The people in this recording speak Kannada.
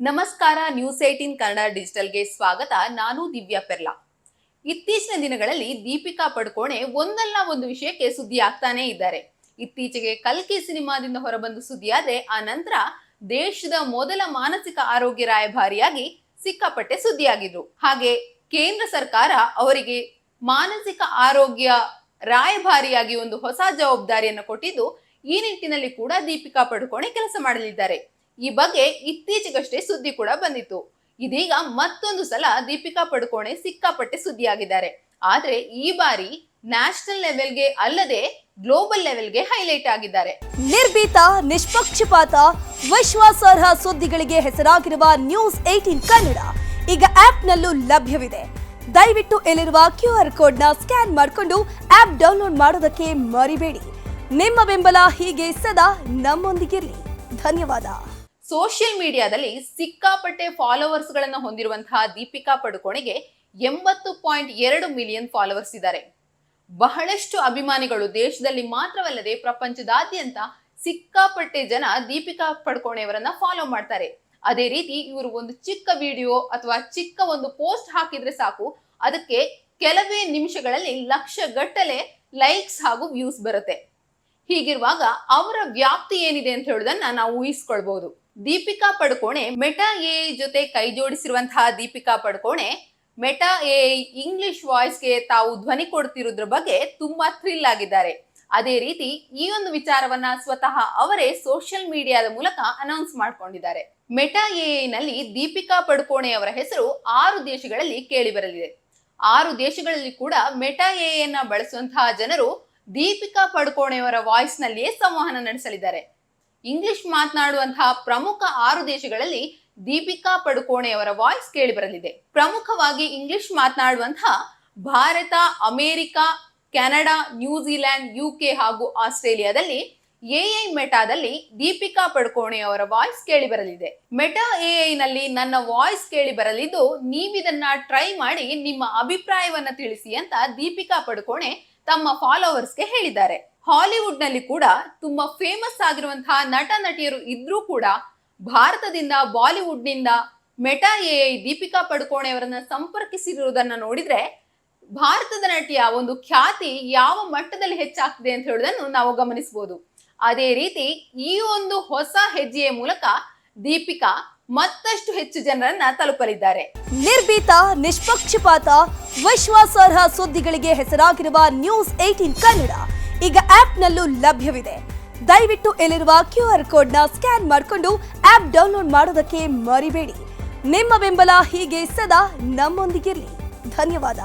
ನಮಸ್ಕಾರ, ನ್ಯೂಸ್ 18 ಕನ್ನಡ ಡಿಜಿಟಲ್ಗೆ ಸ್ವಾಗತ. ನಾನು ದಿವ್ಯಾ ಪೆರ್ಲಾ. ಇತ್ತೀಚಿನ ದಿನಗಳಲ್ಲಿ ದೀಪಿಕಾ ಪಡುಕೋಣೆ ಒಂದಲ್ಲ ಒಂದು ವಿಷಯಕ್ಕೆ ಸುದ್ದಿ ಆಗ್ತಾನೆ ಇದ್ದಾರೆ. ಇತ್ತೀಚೆಗೆ ಕಲ್ಕಿ ಸಿನಿಮಾದಿಂದ ಹೊರಬಂದು ಸುದ್ದಿಯಾದ್ರೆ ಆ ನಂತರ ದೇಶದ ಮೊದಲ ಮಾನಸಿಕ ಆರೋಗ್ಯ ರಾಯಭಾರಿಯಾಗಿ ಸಿಕ್ಕಾಪಟ್ಟೆ ಸುದ್ದಿಯಾಗಿದ್ರು. ಹಾಗೆ ಕೇಂದ್ರ ಸರ್ಕಾರ ಅವರಿಗೆ ಮಾನಸಿಕ ಆರೋಗ್ಯ ರಾಯಭಾರಿಯಾಗಿ ಒಂದು ಹೊಸ ಜವಾಬ್ದಾರಿಯನ್ನು ಕೊಟ್ಟಿದ್ದು, ಈ ನಿಟ್ಟಿನಲ್ಲಿ ಕೂಡ ದೀಪಿಕಾ ಪಡುಕೋಣೆ ಕೆಲಸ ಮಾಡಲಿದ್ದಾರೆ. ಈ ಬಗ್ಗೆ ಇತ್ತೀಚೆಗಷ್ಟೇ ಸುದ್ದಿ ಕೂಡ ಬಂದಿತ್ತು. ಇದೀಗ ಮತ್ತೊಂದು ಸಲ ದೀಪಿಕಾ ಪಡುಕೋಣೆ ಸಿಕ್ಕಾಪಟ್ಟೆ ಸುದ್ದಿಯಾಗಿದ್ದಾರೆ. ಆದ್ರೆ ಈ ಬಾರಿ ನ್ಯಾಷನಲ್ ಲೆವೆಲ್ಗೆ ಅಲ್ಲದೆ ಗ್ಲೋಬಲ್ ಲೆವೆಲ್ಗೆ ಹೈಲೈಟ್ ಆಗಿದ್ದಾರೆ. ನಿರ್ಭೀತ, ನಿಷ್ಪಕ್ಷಪಾತ, ವಿಶ್ವಾಸಾರ್ಹ ಸುದ್ದಿಗಳಿಗೆ ಹೆಸರಾಗಿರುವ ನ್ಯೂಸ್ 18 ಕನ್ನಡ ಈಗ ಆಪ್ನಲ್ಲೂ ಲಭ್ಯವಿದೆ. ದಯವಿಟ್ಟು ಇಲ್ಲಿರುವ QR ಕೋಡ್ನ ಸ್ಕ್ಯಾನ್ ಮಾಡಿಕೊಂಡು ಆಪ್ ಡೌನ್ಲೋಡ್ ಮಾಡೋದಕ್ಕೆ ಮರಿಬೇಡಿ. ನಿಮ್ಮ ಬೆಂಬಲ ಹೀಗೆ ಸದಾ ನಮ್ಮೊಂದಿಗಿರಲಿ. ಧನ್ಯವಾದ. ಸೋಷಿಯಲ್ ಮೀಡಿಯಾದಲ್ಲಿ ಸಿಕ್ಕಾಪಟ್ಟೆ ಫಾಲೋವರ್ಸ್ ಗಳನ್ನ ಹೊಂದಿರುವಂತಹ ದೀಪಿಕಾ ಪಡುಕೋಣೆಗೆ 80.2 ಮಿಲಿಯನ್ ಫಾಲೋವರ್ಸ್ ಇದ್ದಾರೆ. ಬಹಳಷ್ಟು ಅಭಿಮಾನಿಗಳು ದೇಶದಲ್ಲಿ ಮಾತ್ರವಲ್ಲದೆ ಪ್ರಪಂಚದಾದ್ಯಂತ ಸಿಕ್ಕಾಪಟ್ಟೆ ಜನ ದೀಪಿಕಾ ಪಡುಕೋಣೆಯವರನ್ನ ಫಾಲೋ ಮಾಡ್ತಾರೆ. ಅದೇ ರೀತಿ ಇವರು ಒಂದು ಚಿಕ್ಕ ವಿಡಿಯೋ ಅಥವಾ ಚಿಕ್ಕ ಒಂದು ಪೋಸ್ಟ್ ಹಾಕಿದ್ರೆ ಸಾಕು, ಅದಕ್ಕೆ ಕೆಲವೇ ನಿಮಿಷಗಳಲ್ಲಿ ಲಕ್ಷಗಟ್ಟಲೆ ಲೈಕ್ಸ್ ಹಾಗೂ ವ್ಯೂಸ್ ಬರುತ್ತೆ. ಹೀಗಿರುವಾಗ ಅವರ ವ್ಯಾಪ್ತಿ ಏನಿದೆ ಅಂತ ಹೇಳುವುದನ್ನ ನಾವು ಊಹಿಸ್ಕೊಳ್ಬಹುದು. ದೀಪಿಕಾ ಪಡುಕೋಣೆ ಮೆಟಾ ಎಐ ಜೊತೆ ಕೈ ಜೋಡಿಸಿರುವಂತಹ Deepika Padukone Meta AI English ವಾಯ್ಸ್ಗೆ ತಾವು ಧ್ವನಿ ಕೊಡ್ತಿರೋದ್ರ ಬಗ್ಗೆ ತುಂಬಾ ಥ್ರಿಲ್ ಆಗಿದ್ದಾರೆ. ಅದೇ ರೀತಿ ಈ ಒಂದು ವಿಚಾರವನ್ನ ಸ್ವತಃ ಅವರೇ ಸೋಷಿಯಲ್ ಮೀಡಿಯಾದ ಮೂಲಕ ಅನೌನ್ಸ್ ಮಾಡ್ಕೊಂಡಿದ್ದಾರೆ. ಮೆಟಾ ಎಐ ನಲ್ಲಿ ದೀಪಿಕಾ ಪಡುಕೋಣೆ ಅವರ ಹೆಸರು 6 ದೇಶಗಳಲ್ಲಿ ಕೇಳಿ ಬರಲಿದೆ. 6 ದೇಶಗಳಲ್ಲಿ ಕೂಡ ಮೆಟಾ ಎಐ ಅನ್ನ ಬಳಸುವಂತಹ ಜನರು ದೀಪಿಕಾ ಪಡುಕೋಣೆಯವರ ವಾಯ್ಸ್ ನಲ್ಲಿಯೇ ಸಂವಹನ ನಡೆಸಲಿದ್ದಾರೆ. ಇಂಗ್ಲಿಷ್ ಮಾತನಾಡುವಂತಹ ಪ್ರಮುಖ 6 ದೇಶಗಳಲ್ಲಿ ದೀಪಿಕಾ ಪಡುಕೋಣೆಯವರ ವಾಯ್ಸ್ ಕೇಳಿ ಬರಲಿದೆ. ಪ್ರಮುಖವಾಗಿ ಇಂಗ್ಲಿಷ್ ಮಾತನಾಡುವಂತಹ Bharat, America, Canada, New Zealand, UK ಹಾಗೂ ಆಸ್ಟ್ರೇಲಿಯಾದಲ್ಲಿ ಎಐ ಮೆಟಾದಲ್ಲಿ ದೀಪಿಕಾ ಪಡುಕೋಣೆಯವರ ವಾಯ್ಸ್ ಕೇಳಿ ಬರಲಿದೆ. ಮೆಟಾ ಎಐ ನಲ್ಲಿ ನನ್ನ ವಾಯ್ಸ್ ಕೇಳಿ ಬರಲಿದ್ದು, ನೀವಿದನ್ನ ಟ್ರೈ ಮಾಡಿ ನಿಮ್ಮ ಅಭಿಪ್ರಾಯವನ್ನ ತಿಳಿಸಿ ಅಂತ ದೀಪಿಕಾ ಪಡುಕೋಣೆ ತಮ್ಮ ಫಾಲೋವರ್ಸ್ಗೆ ಹೇಳಿದ್ದಾರೆ. ಹಾಲಿವುಡ್ ನಲ್ಲಿ ಕೂಡ ತುಂಬಾ ಫೇಮಸ್ ಆಗಿರುವಂತಹ ನಟ ನಟಿಯರು ಇದ್ರೂ ಕೂಡ ಭಾರತದಿಂದ, ಬಾಲಿವುಡ್ ನಿಂದ ಮೆಟಾ ಎಐ ದೀಪಿಕಾ ಪಡುಕೋಣೆ ಅವರನ್ನ ಸಂಪರ್ಕಿಸಿರುವುದನ್ನ ನೋಡಿದ್ರೆ ಭಾರತದ ನಟಿಯ ಒಂದು ಖ್ಯಾತಿ ಯಾವ ಮಟ್ಟದಲ್ಲಿ ಹೆಚ್ಚಾಗ್ತಿದೆ ಅಂತ ಹೇಳುವುದನ್ನು ನಾವು ಗಮನಿಸಬಹುದು. ಅದೇ ರೀತಿ ಈ ಒಂದು ಹೊಸ ಹೆಜ್ಜೆಯ ಮೂಲಕ ದೀಪಿಕಾ ಮತ್ತಷ್ಟು ಹೆಚ್ಚು ಜನರನ್ನ ತಲುಪಲಿದ್ದಾರೆ. ನಿರ್ಭೀತ, ನಿಷ್ಪಕ್ಷಪಾತ, ವಿಶ್ವಾಸಾರ್ಹ ಸುದ್ದಿಗಳಿಗೆ ಹೆಸರಾಗಿರುವ ನ್ಯೂಸ್ 18 ಕನ್ನಡ ಈಗ ಆಪ್ನಲ್ಲೂ ಲಭ್ಯವಿದೆ. ದಯವಿಟ್ಟು ಇಲ್ಲಿರುವ QR ಕೋಡ್ನ ಸ್ಕ್ಯಾನ್ ಮಾಡಿಕೊಂಡು ಆಪ್ ಡೌನ್ಲೋಡ್ ಮಾಡೋದಕ್ಕೆ ಮರಿಬೇಡಿ. ನಿಮ್ಮ ಬೆಂಬಲ ಹೀಗೆ ಸದಾ ನಮ್ಮೊಂದಿಗಿರಲಿ. ಧನ್ಯವಾದ.